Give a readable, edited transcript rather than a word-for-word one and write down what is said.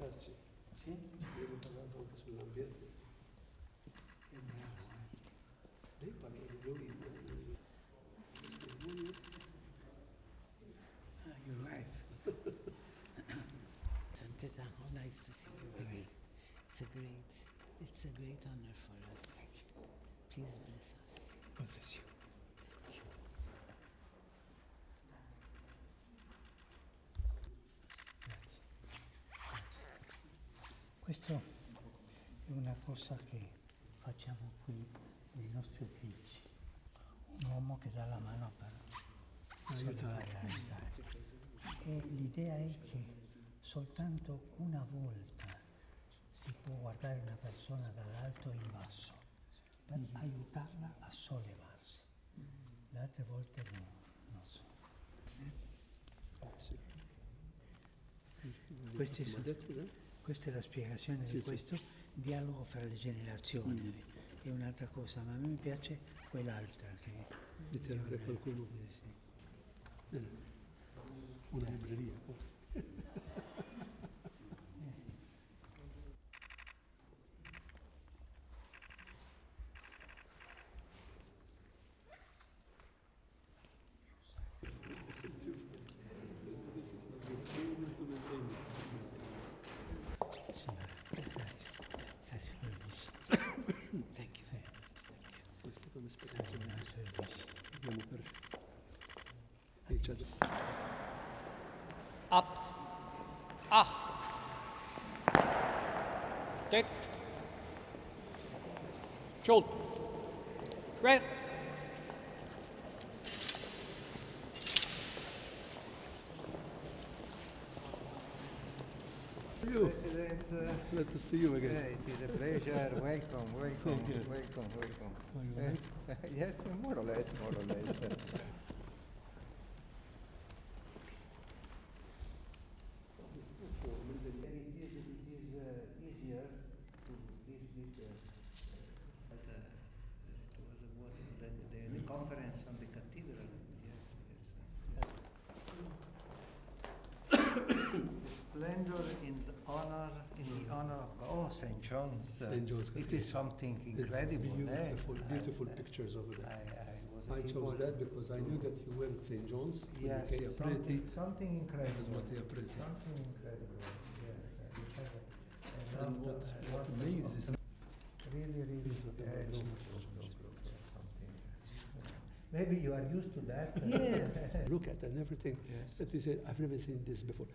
aspettaci. Sì? Abbiamo parlato anche sull'ambiente. Che bravo, Lei parla di lui. Your wife. Santita, how nice to see you again. It's a great honor for us. Thank you. Please bless us. God bless you. Grazie. Questo è una cosa che facciamo qui nei nostri uffici. Un uomo che dà la mano per aiutare a aiutare. E l'idea è che soltanto una volta si può guardare una persona dall'alto in basso per aiutarla a sollevarsi. Le altre volte no, non so. Grazie. Questa è la spiegazione Sì, di sì. questo dialogo fra le generazioni. È un'altra cosa, ma a me piace quell'altra che Di tirare qualcuno. sì. Una libreria, forse. Grazie, Thank you. Questa come spiegazione servizio. abbiamo per Richard. Acht. 8. Dick. Schuld. Red. You. President, Glad to see you again. it is a pleasure. Welcome, Thank you. welcome. Are you all right? Yes, more or less. It is easier to the conference on the cathedral. Splendor in the honor of St. John's. St. John's It Cathedral. is something It's incredible. beautiful pictures over there. I I chose that because I knew that you went St. John's. Yes, Ikea pretty. something incredible. Ikea pretty. Something incredible. Yes, it has a And lot- what a lot amazes of- really Please, something. Maybe you are used to that. Yes. look at and everything. Yes. That is, I've never seen this before.